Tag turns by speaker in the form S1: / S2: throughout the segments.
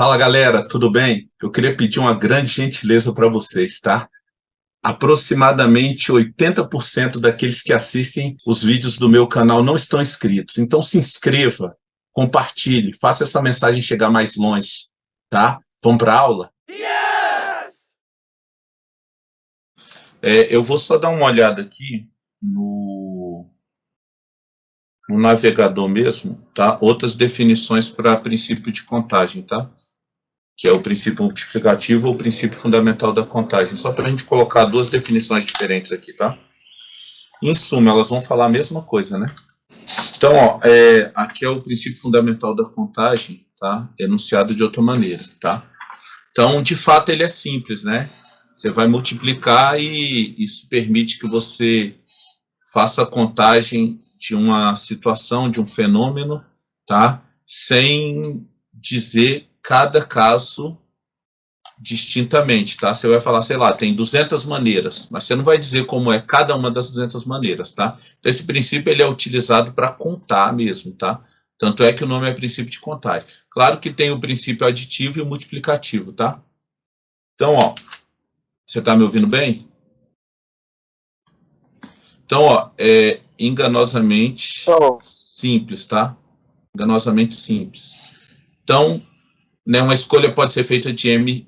S1: Fala galera, tudo bem? Eu queria pedir uma grande gentileza para vocês, tá? Aproximadamente 80% daqueles que assistem os vídeos do meu canal não estão inscritos. Então se inscreva, compartilhe, faça essa mensagem chegar mais longe, tá? Vamos para a aula? Eu vou só dar uma olhada aqui no navegador mesmo, tá? Outras definições para princípio de contagem, tá? Que é o princípio multiplicativo ou o princípio fundamental da contagem. Só para a gente colocar duas definições diferentes aqui, tá? Em suma, elas vão falar a mesma coisa, né? Então, aqui é o princípio fundamental da contagem, tá? Enunciado de outra maneira, tá? Então, de fato, ele é simples, né? Você vai multiplicar e isso permite que você faça a contagem de uma situação, de um fenômeno, tá? Sem dizer cada caso distintamente, tá? Você vai falar, sei lá, tem 200 maneiras, mas você não vai dizer como é cada uma das 200 maneiras, tá? Então, esse princípio ele é utilizado para contar mesmo, tá? Tanto é que o nome é princípio de contagem. Claro que tem o princípio aditivo e o multiplicativo, tá? Então, ó, você está me ouvindo bem? Então, ó, é enganosamente simples, tá? Enganosamente simples. Então, né, uma escolha pode ser feita de M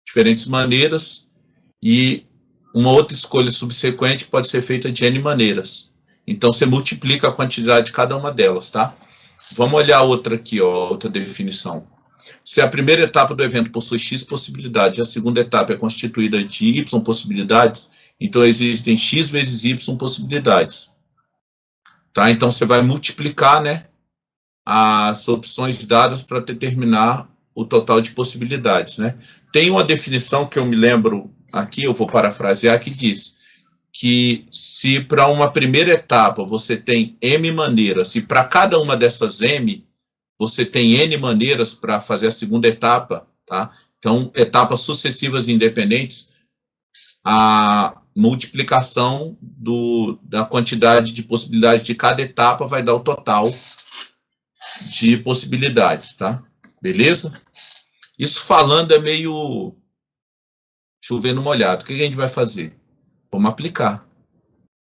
S1: diferentes maneiras e uma outra escolha subsequente pode ser feita de N maneiras. Então, você multiplica a quantidade de cada uma delas, tá? Vamos olhar outra aqui, ó, outra definição. Se a primeira etapa do evento possui X possibilidades e a segunda etapa é constituída de Y possibilidades, então existem X vezes Y possibilidades. Tá? Então, você vai multiplicar, né, as opções dadas para determinar o total de possibilidades, né? Tem uma definição que eu me lembro aqui, eu vou parafrasear, que diz que se para uma primeira etapa você tem M maneiras e para cada uma dessas M você tem N maneiras para fazer a segunda etapa, tá? Então, etapas sucessivas e independentes, a multiplicação da quantidade de possibilidades de cada etapa vai dar o total de possibilidades, tá? Beleza? Isso falando é meio chovendo molhado. O que a gente vai fazer? Vamos aplicar,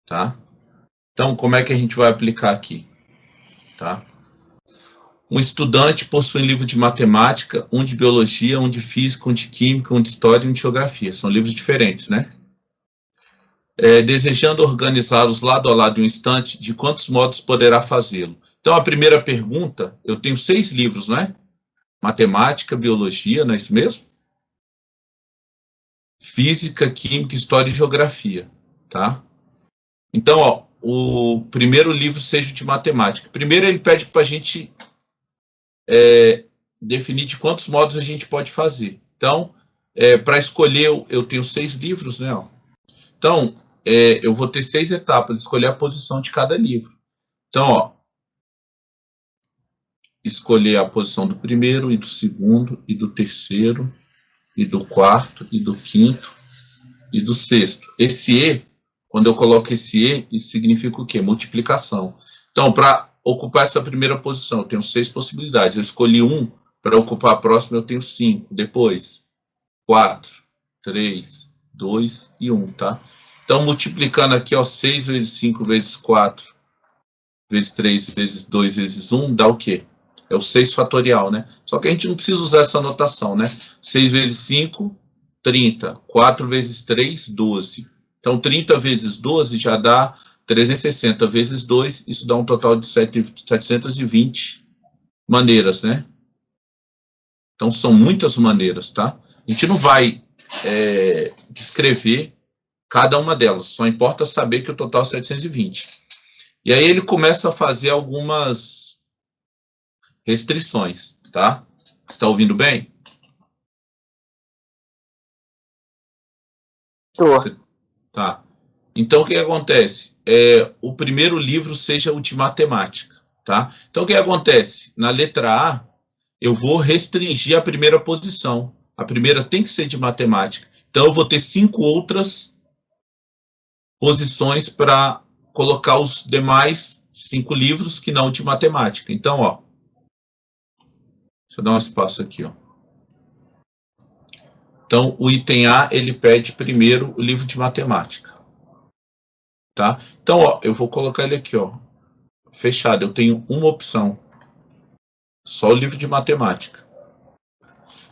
S1: tá? Então, como é que a gente vai aplicar aqui? Tá? Um estudante possui um livro de matemática, um de biologia, um de física, um de química, um de história e um de geografia. São livros diferentes, né? Desejando organizá-los lado a lado em um instante, de quantos modos poderá fazê-lo? Então, a primeira pergunta, eu tenho 6 livros, né? Matemática, biologia, não é isso mesmo? Física, química, história e geografia, tá? Então, ó, o primeiro livro seja de matemática. Primeiro ele pede para a gente definir de quantos modos a gente pode fazer. Então, para escolher, eu tenho 6 livros, né? Ó. Então, eu vou ter 6 etapas, escolher a posição de cada livro. Então, ó, escolher a posição do primeiro e do segundo e do terceiro e do quarto e do quinto e do sexto. Esse E, quando eu coloco esse E, isso significa o quê? Multiplicação. Então, para ocupar essa primeira posição, eu tenho 6 possibilidades. Eu escolhi 1, para ocupar a próxima eu tenho 5. Depois, 4, 3, 2 e 1, tá? Então, multiplicando aqui, ó, 6 vezes 5 vezes 4, vezes 3, vezes 2, vezes 1, dá o quê? É o 6 fatorial, né? Só que a gente não precisa usar essa notação, né? 6 vezes 5, 30. 4 vezes 3, 12. Então, 30 vezes 12 já dá 360 vezes 2, isso dá um total de 720 maneiras, né? Então, são muitas maneiras, tá? A gente não vai descrever cada uma delas, só importa saber que o total é 720. E aí ele começa a fazer algumas restrições, tá? Está ouvindo bem? Tá. Então, o que acontece? O primeiro livro seja o de matemática, tá? Então, o que acontece? Na letra A, eu vou restringir a primeira posição. A primeira tem que ser de matemática. Então, eu vou ter 5 outras posições para colocar os demais 5 livros que não de matemática. Então, ó, Deixa eu dar um espaço aqui, ó. Então, o item A, ele pede primeiro o livro de matemática. Tá? Então, ó, eu vou colocar ele aqui, ó, fechado. Eu tenho uma opção. Só o livro de matemática.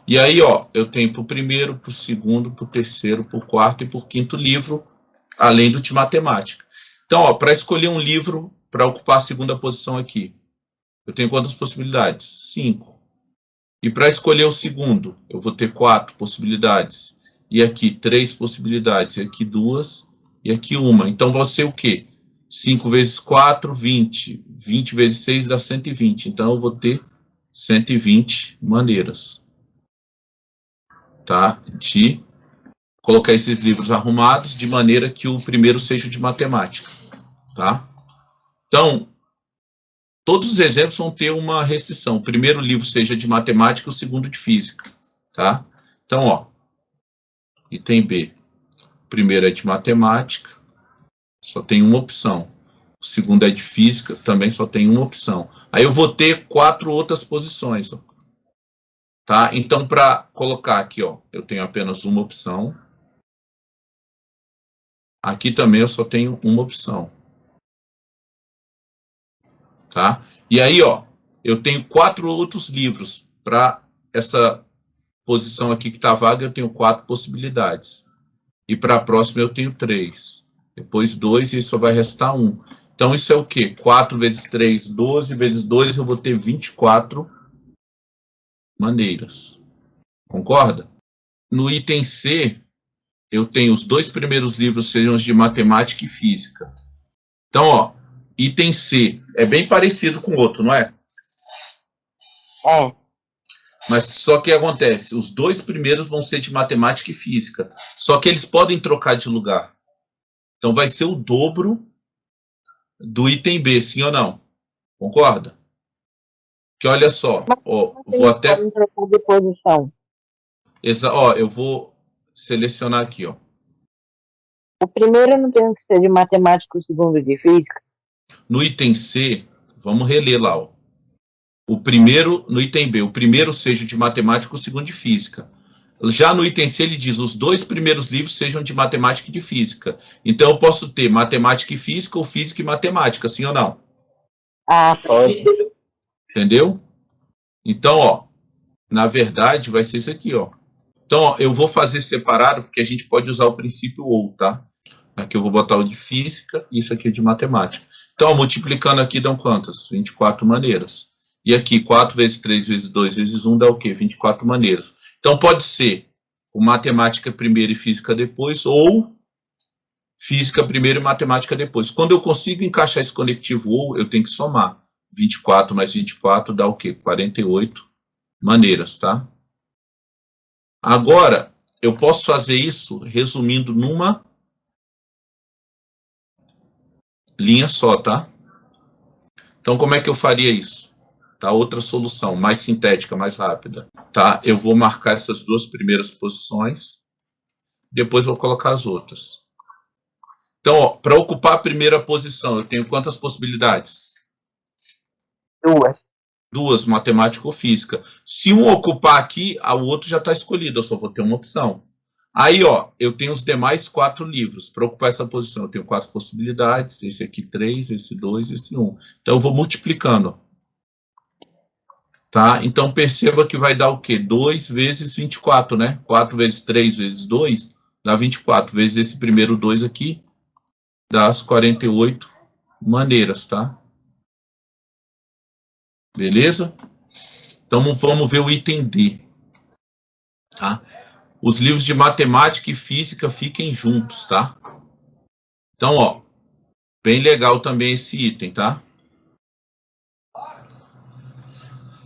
S1: E aí, ó, eu tenho para o primeiro, para o segundo, para o terceiro, para o quarto e para o quinto livro, além do de matemática. Então, ó, para escolher um livro para ocupar a segunda posição aqui, eu tenho quantas possibilidades? 5. E para escolher o segundo, eu vou ter 4 possibilidades. E aqui 3 possibilidades. E aqui 2. E aqui 1. Então vai ser o quê? 5 vezes 4, 20. 20 vezes 6 dá 120. Então eu vou ter 120 maneiras. Tá? De colocar esses livros arrumados de maneira que o primeiro seja o de matemática. Tá? Então, todos os exemplos vão ter uma restrição. O primeiro livro seja de matemática, o segundo de física, tá? Então, ó, item B. O primeiro é de matemática, só tem uma opção. O segundo é de física, também só tem uma opção. Aí eu vou ter 4 outras posições, ó. Tá? Então, para colocar aqui, ó, eu tenho apenas uma opção. Aqui também eu só tenho uma opção. Tá? E aí, ó, eu tenho 4 outros livros para essa posição aqui que está vaga, eu tenho 4 possibilidades. E para a próxima eu tenho 3. Depois 2 e só vai restar 1. Então isso é o quê? 4 vezes 3, 12 vezes 2, eu vou ter 24 maneiras. Concorda? No item C, eu tenho os 2 primeiros livros seriam os de matemática e física. Então, ó, item C é bem parecido com o outro, não é?
S2: É.
S1: Mas só que acontece, os 2 primeiros vão ser de matemática e física. Só que eles podem trocar de lugar. Então vai ser o dobro do item B, sim ou não? Concorda? Que olha só, ó, vou até...
S2: Podem trocar de posição.
S1: Ó, eu vou selecionar aqui, ó.
S2: O primeiro não tem que ser de matemática, o segundo de física?
S1: No item C, vamos reler lá, ó. O primeiro, no item B, o primeiro seja de matemática, o segundo de física. Já no item C, ele diz, os 2 primeiros livros sejam de matemática e de física. Então, eu posso ter matemática e física, ou física e matemática, sim ou não?
S2: Ah, pode.
S1: Entendeu? Então, ó, na verdade, vai ser isso aqui, ó. Então, ó, eu vou fazer separado, porque a gente pode usar o princípio ou, tá? Aqui eu vou botar o de física, e isso aqui é de matemática. Então, ó, multiplicando aqui dão quantas? 24 maneiras. E aqui, 4 vezes 3 vezes 2 vezes 1 dá o quê? 24 maneiras. Então, pode ser o matemática primeiro e física depois, ou física primeiro e matemática depois. Quando eu consigo encaixar esse conectivo ou, eu tenho que somar. 24 mais 24 dá o quê? 48 maneiras, tá? Agora, eu posso fazer isso resumindo numa linha só, tá? Então, como é que eu faria isso? Tá? Outra solução, mais sintética, mais rápida. Tá? Eu vou marcar essas 2 primeiras posições, depois vou colocar as outras. Então, para ocupar a primeira posição, eu tenho quantas possibilidades?
S2: 2.
S1: 2, matemática ou física. Se um ocupar aqui, o outro já está escolhido, eu só vou ter uma opção. Aí, ó, eu tenho os demais 4 livros. Para ocupar essa posição, eu tenho 4 possibilidades. Esse aqui 3, esse 2, esse 1. Então, eu vou multiplicando. Tá? Então, perceba que vai dar o quê? 2 vezes 24, né? 4 vezes 3 vezes 2 dá 24. Vezes esse primeiro 2 aqui, dá as 48 maneiras, tá? Beleza? Então, vamos ver o item D. Tá? Os livros de matemática e física fiquem juntos, tá? Então, ó, bem legal também esse item, tá?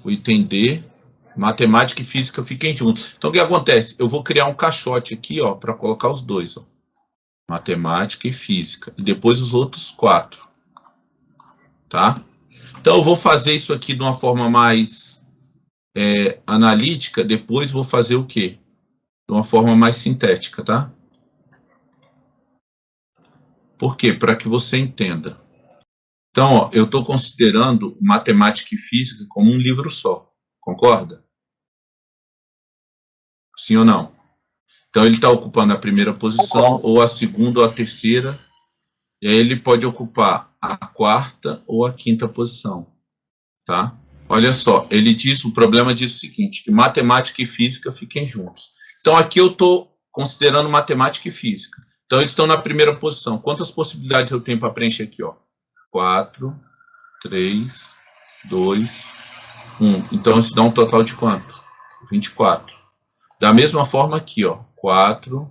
S1: O item D, matemática e física fiquem juntos. Então, o que acontece? Eu vou criar um caixote aqui, ó, para colocar os dois, ó. Matemática e física. E depois os outros 4. Tá? Então, eu vou fazer isso aqui de uma forma mais analítica. Depois vou fazer o quê? De uma forma mais sintética, tá? Por quê? Para que você entenda. Então, ó, eu estou considerando matemática e física como um livro só. Concorda? Sim ou não? Então, ele está ocupando a primeira posição, ou a segunda, ou a terceira, e aí ele pode ocupar a quarta ou a quinta posição, tá? Olha só, ele diz, o problema diz o seguinte, que matemática e física fiquem juntos. Então, aqui eu estou considerando matemática e física. Então, eles estão na primeira posição. Quantas possibilidades eu tenho para preencher aqui, ó? 4, 3, 2, 1. Então, isso dá um total de quanto? 24. Da mesma forma aqui, ó. 4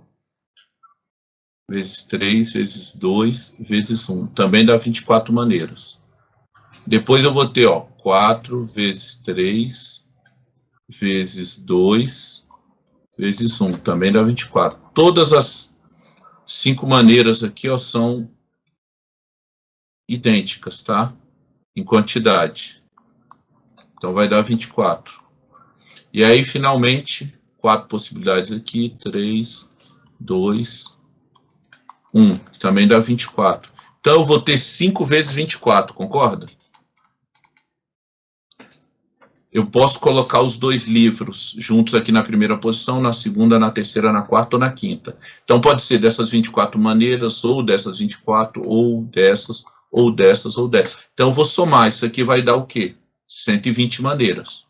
S1: vezes 3 vezes 2 vezes 1. Também dá 24 maneiras. Depois eu vou ter, ó, 4 vezes 3 vezes 2 vezes 1. Também dá 24. Todas as 5 maneiras aqui, ó, são idênticas, tá? Em quantidade. Então, vai dar 24. E aí, finalmente, 4 possibilidades aqui. 3, 2, 1. Também dá 24. Então, eu vou ter 5 vezes 24, concorda? Eu posso colocar os dois livros juntos aqui na primeira posição, na segunda, na terceira, na quarta ou na quinta. Então, pode ser dessas 24 maneiras, ou dessas 24, ou dessas, ou dessas, ou dessas. Então, eu vou somar. Isso aqui vai dar o quê? 120 maneiras.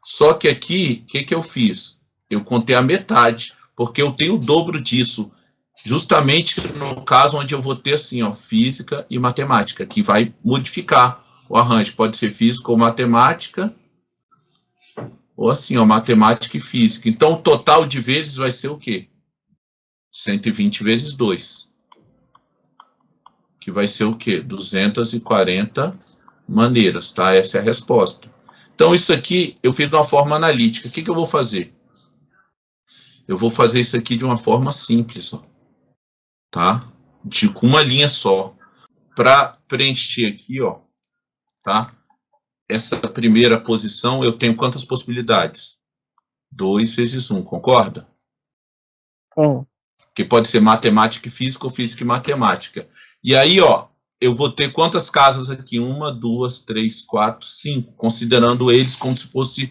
S1: Só que aqui, o que eu fiz? Eu contei a metade, porque eu tenho o dobro disso, justamente no caso onde eu vou ter assim, ó, física e matemática, que vai modificar o arranjo. Pode ser física ou matemática, ou assim, ó, matemática e física. Então, o total de vezes vai ser o quê? 120 vezes 2. Que vai ser o quê? 240 maneiras, tá? Essa é a resposta. Então, isso aqui eu fiz de uma forma analítica. O que eu vou fazer? Eu vou fazer isso aqui de uma forma simples, ó, tá? Com uma linha só. Para preencher aqui, ó, tá? Essa primeira posição, eu tenho quantas possibilidades? 2 vezes 1, concorda?
S2: Sim.
S1: Que pode ser matemática e física ou física e matemática. E aí, ó, eu vou ter quantas casas aqui? 1, 2, 3, 4, 5, considerando eles como se fosse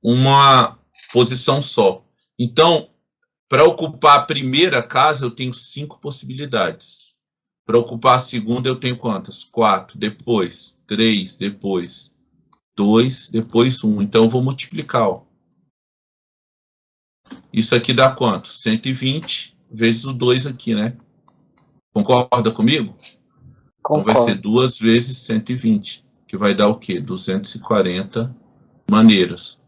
S1: uma posição só. Então, para ocupar a primeira casa, eu tenho 5 possibilidades. Para ocupar a segunda, eu tenho quantas? 4, depois 3, depois 2, depois 1. Então, eu vou multiplicar, ó. Isso aqui dá quanto? 120 vezes o 2 aqui, né? Concorda comigo?
S2: Concordo.
S1: Então, vai ser 2 vezes 120, que vai dar o quê? 240 maneiras.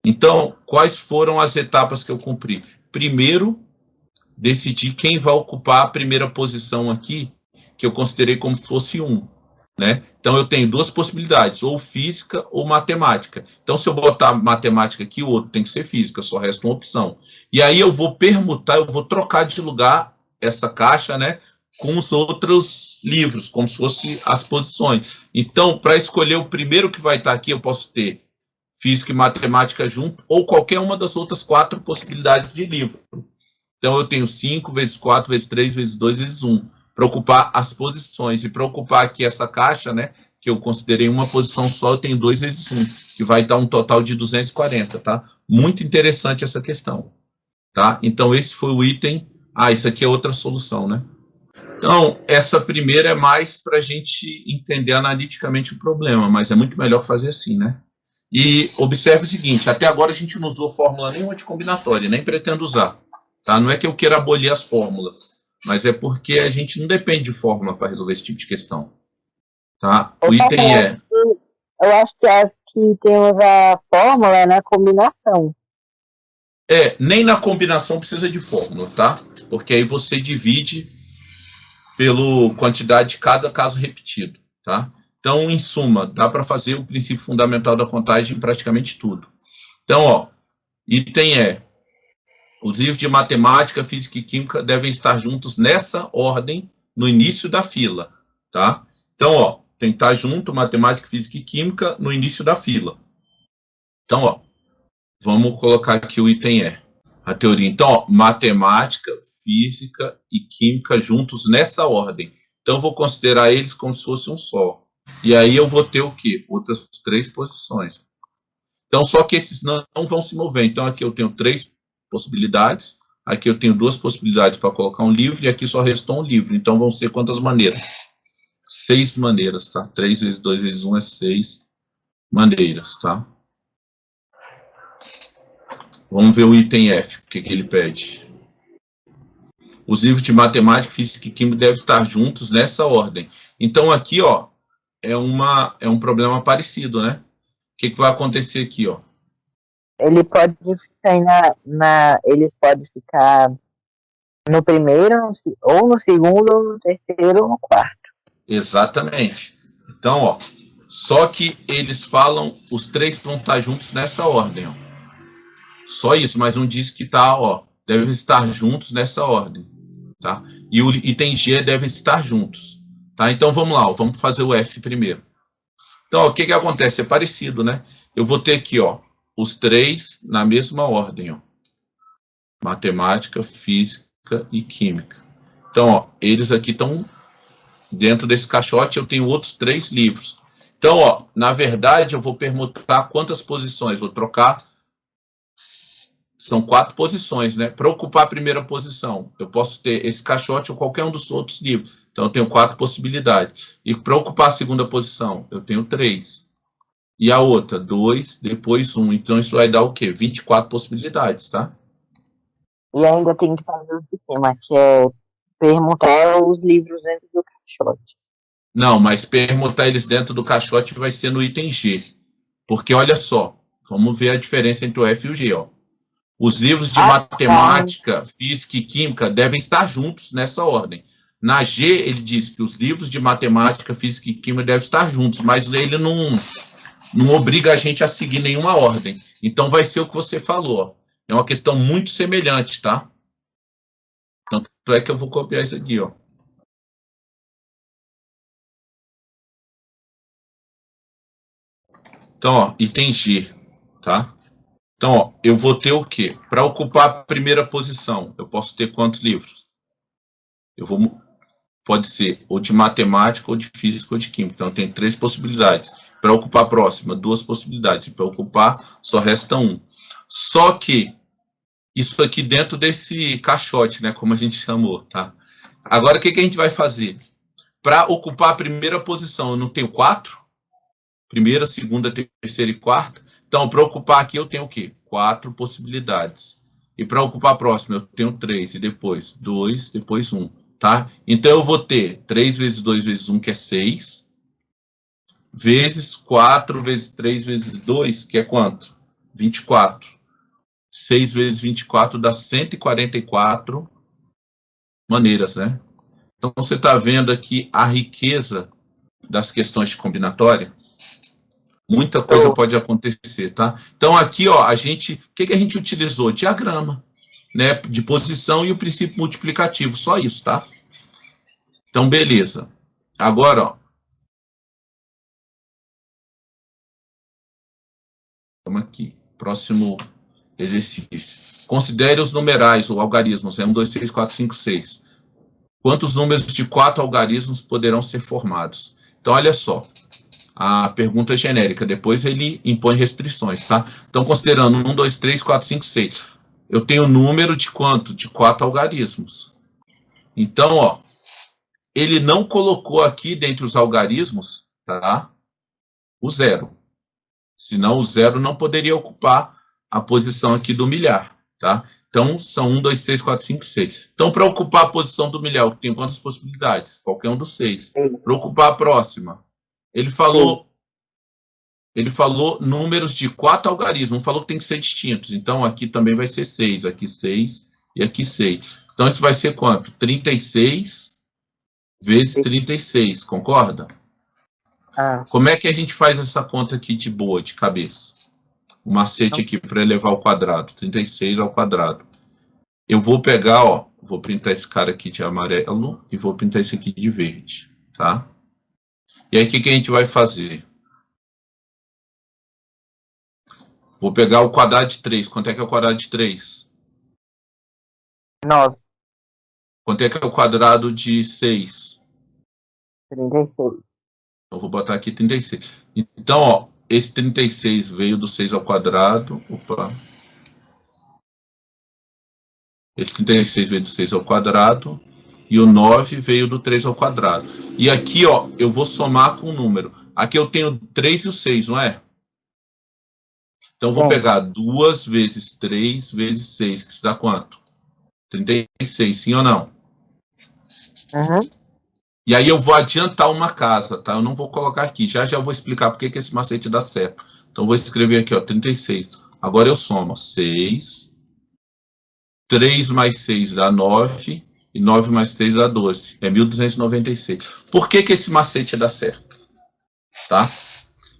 S1: Então, quais foram as etapas que eu cumpri? Primeiro, decidir quem vai ocupar a primeira posição aqui, que eu considerei como se fosse 1. Né? Então, eu tenho duas possibilidades, ou física ou matemática. Então, se eu botar matemática aqui, o outro tem que ser física, só resta uma opção. E aí eu vou permutar, eu vou trocar de lugar essa caixa, né, com os outros livros, como se fossem as posições. Então, para escolher o primeiro que vai estar aqui, eu posso ter física e matemática junto, ou qualquer uma das outras 4 possibilidades de livro. Então, eu tenho 5 vezes 4 vezes 3 vezes 2 vezes 1. Para ocupar as posições. E para ocupar aqui essa caixa, né, que eu considerei uma posição só, eu tenho 2 vezes 1, que vai dar um total de 240, tá? Muito interessante essa questão, tá? Então, esse foi o item... Ah, isso aqui é outra solução, né? Então, essa primeira é mais para a gente entender analiticamente o problema, mas é muito melhor fazer assim, né? E observe o seguinte, até agora a gente não usou fórmula nenhuma de combinatória, nem pretendo usar, tá? Não é que eu queira abolir as fórmulas, mas é porque a gente não depende de fórmula para resolver esse tipo de questão, tá? O item é...
S2: Eu acho que as que temos a fórmula é na combinação.
S1: Nem na combinação precisa de fórmula, tá? Porque aí você divide pela quantidade de cada caso repetido, tá? Então, em suma, dá para fazer o princípio fundamental da contagem em praticamente tudo. Então, ó, item é: os livros de matemática, física e química devem estar juntos nessa ordem no início da fila, tá? Então, ó, tem que estar junto matemática, física e química no início da fila. Então, ó, vamos colocar aqui o item E, a teoria. Então, ó, matemática, física e química juntos nessa ordem. Então, eu vou considerar eles como se fosse um só. E aí eu vou ter o quê? Outras 3 posições. Então, só que esses não vão se mover. Então, aqui eu tenho 3 possibilidades, aqui eu tenho 2 possibilidades para colocar um livro, e aqui só restou um livro. Então, vão ser quantas maneiras? 6 maneiras, tá? 3 vezes 2 vezes 1 é 6 maneiras, tá? Vamos ver o item F, o que ele pede. Os livros de matemática, física e química devem estar juntos nessa ordem. Então, aqui, ó, é um problema parecido, né? O que vai acontecer aqui, ó?
S2: Ele pode ficar eles podem ficar no primeiro, ou no segundo, ou no terceiro, ou no quarto.
S1: Exatamente. Então, ó, só que eles falam, os 3 vão estar juntos nessa ordem, ó. Só isso, mas não diz que tá, ó, devem estar juntos nessa ordem, tá? E o item G devem estar juntos, tá? Então, vamos lá, ó, vamos fazer o F primeiro. Então, ó, o que acontece? É parecido, né? Eu vou ter aqui, ó, os 3 na mesma ordem, ó. Matemática, física e química. Então, ó, eles aqui estão dentro desse caixote, eu tenho outros 3 livros. Então, ó, na verdade, eu vou permutar quantas posições? Vou trocar. São 4 posições, né? Para ocupar a primeira posição, eu posso ter esse caixote ou qualquer um dos outros livros. Então, eu tenho 4 possibilidades. E para ocupar a segunda posição, eu tenho 3. E a outra, 2, depois 1. Então, isso vai dar o quê? 24 possibilidades, tá?
S2: E ainda tem que fazer o de cima, que é permutar os livros dentro do caixote.
S1: Não, mas permutar eles dentro do caixote vai ser no item G. Porque, olha só, vamos ver a diferença entre o F e o G, ó. Os livros de matemática, física e química devem estar juntos nessa ordem. Na G, ele diz que os livros de matemática, física e química devem estar juntos, mas ele não obriga a gente a seguir nenhuma ordem. Então, vai ser o que você falou, ó. É uma questão muito semelhante, tá? Tanto é que eu vou copiar isso aqui, ó. Então, ó, item G, tá? Então, ó, eu vou ter o quê? Para ocupar a primeira posição, eu posso ter quantos livros? Pode ser ou de matemática, ou de física, ou de química. Então, tem 3 possibilidades. Para ocupar a próxima, 2 possibilidades. Para ocupar, só resta 1. Só que isso aqui dentro desse caixote, né, como a gente chamou, tá? Agora, o que a gente vai fazer? Para ocupar a primeira posição, eu não tenho 4? Primeira, segunda, terceira e quarta. Então, para ocupar aqui, eu tenho o quê? 4 possibilidades. E para ocupar a próxima, eu tenho 3. E depois, 2, depois 1. Tá? Então, eu vou ter 3 vezes 2 vezes 1, que é 6. Vezes 4 vezes 3 vezes 2, que é quanto? 24. 6 vezes 24 dá 144 maneiras, né? Então, você está vendo aqui a riqueza das questões de combinatória? Muita coisa pode acontecer, tá? Então, aqui, ó, o que a gente utilizou? Diagrama, né? De posição e o princípio multiplicativo, só isso, tá? Então, beleza. Agora, ó. Vamos aqui. Próximo exercício. Considere os numerais, ou algarismos, 1, 2, 3, 4, 5, 6. Quantos números de 4 algarismos poderão ser formados? Então, olha só. A pergunta genérica, depois ele impõe restrições, tá? Então, considerando 1, 2, 3, 4, 5, 6. Eu tenho número de quanto? De 4 algarismos. Então, ó, ele não colocou aqui, dentre os algarismos, tá? O 0. Senão, o 0 não poderia ocupar a posição aqui do milhar, tá? Então, são 1, 2, 3, 4, 5, 6. Então, para ocupar a posição do milhar, eu tenho quantas possibilidades? Qualquer um dos 6. Para ocupar a próxima, ele falou números de 4 algarismos, não falou que tem que ser distintos. Então, aqui também vai ser 6, aqui 6 e aqui 6. Então, isso vai ser quanto? 36 vezes 36, concorda? Como é que a gente faz essa conta aqui de boa, de cabeça? O macete aqui para elevar ao quadrado, 36 ao quadrado. Eu vou pegar, ó, vou pintar esse cara aqui de amarelo e vou pintar esse aqui de verde, tá? E aí, o que a gente vai fazer? Vou pegar o quadrado de 3. Quanto é que é o quadrado de 3?
S2: 9.
S1: Quanto é que é o quadrado de 6?
S2: 36.
S1: Eu vou botar aqui 36. Então, ó, esse 36 veio do 6 ao quadrado. Opa. Esse 36 veio do 6 ao quadrado. E o 9 veio do 3 ao quadrado. E aqui, ó, eu vou somar com o número. Aqui eu tenho 3 e o 6, não é? Então, eu vou pegar 2 vezes 3 vezes 6, que isso dá quanto? 36, sim ou não?
S2: Uhum.
S1: E aí eu vou adiantar uma casa, tá? Eu não vou colocar aqui. Já já eu vou explicar por que esse macete dá certo. Então, eu vou escrever aqui, ó, 36. Agora eu somo, 6. 3 mais 6 dá 9. E 9 mais 3 dá 12. É 1.296. Por que esse macete dá certo? Tá?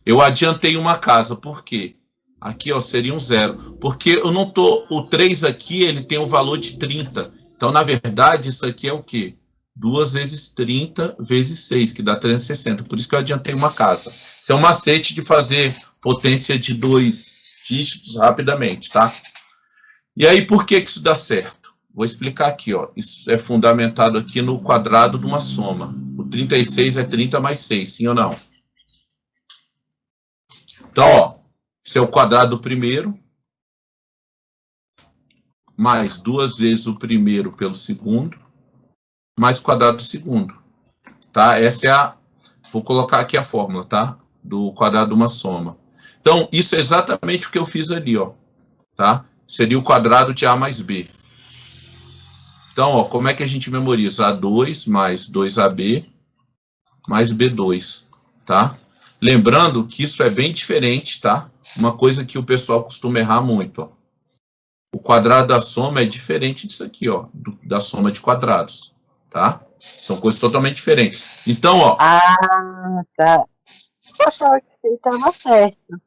S1: Eu adiantei uma casa. Por quê? Aqui, ó, seria um 0. Porque eu não tô... O 3 aqui, ele tem um valor de 30. Então, na verdade, isso aqui é o quê? 2 vezes 30 vezes 6, que dá 360. Por isso que eu adiantei uma casa. Isso é um macete de fazer potência de 2 dígitos rapidamente, tá? E aí, por que isso dá certo? Vou explicar aqui, ó. Isso é fundamentado aqui no quadrado de uma soma. O 36 é 30 mais 6, sim ou não? Então, ó, esse é o quadrado do primeiro, mais 2 vezes o primeiro pelo segundo, mais o quadrado do segundo. Tá? Essa é a... Vou colocar aqui a fórmula, tá? Do quadrado de uma soma. Então, isso é exatamente o que eu fiz ali, ó. Tá? Seria o quadrado de A mais B. Então, ó, como é que a gente memoriza? A2 mais 2AB mais B2, tá? Lembrando que isso é bem diferente, tá? Uma coisa que o pessoal costuma errar muito, ó. O quadrado da soma é diferente disso aqui, ó, da soma de quadrados, tá? São coisas totalmente diferentes. Então, ó...
S2: Ah, tá. Eu achava que ele estava certo.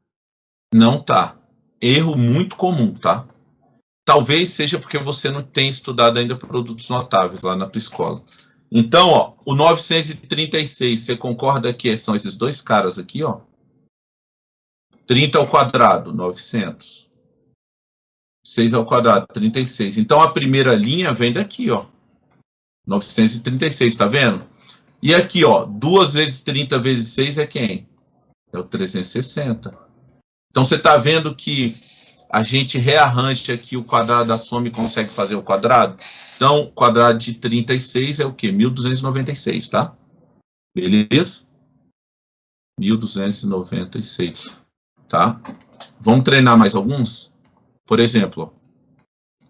S1: Não tá. Erro muito comum, tá? Talvez seja porque você não tem estudado ainda produtos notáveis lá na tua escola. Então, ó, o 936, você concorda que são esses dois caras aqui, ó? 30 ao quadrado, 900. 6 ao quadrado, 36. Então, a primeira linha vem daqui, ó. 936, tá vendo? E aqui, ó, 2 vezes 30 vezes 6 é quem? É o 360. Então, você tá vendo que a gente rearranja aqui o quadrado da soma e consegue fazer o quadrado? Então, o quadrado de 36 é o quê? 1.296, tá? Beleza? 1.296, tá? Vamos treinar mais alguns? Por exemplo,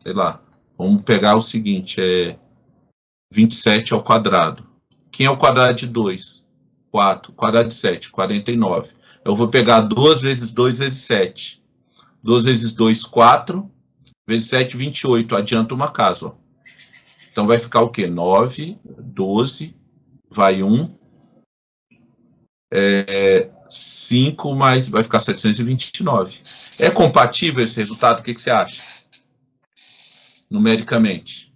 S1: sei lá, vamos pegar o seguinte, 27 ao quadrado. Quem é o quadrado de 2? 4. Quadrado de 7, 49. Eu vou pegar 2 vezes 2 vezes 7. 2 vezes 2, 4. Vezes 7, 28. Adianta uma casa, ó. Então vai ficar o quê? 9, 12, vai 1. 5 mais... vai ficar 729. É compatível esse resultado? O que você acha? Numericamente.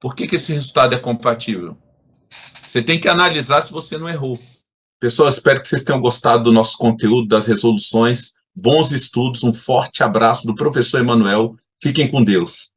S1: Por que esse resultado é compatível? Você tem que analisar se você não errou. Pessoal, espero que vocês tenham gostado do nosso conteúdo, das resoluções. Bons estudos, um forte abraço do professor Emanuel. Fiquem com Deus.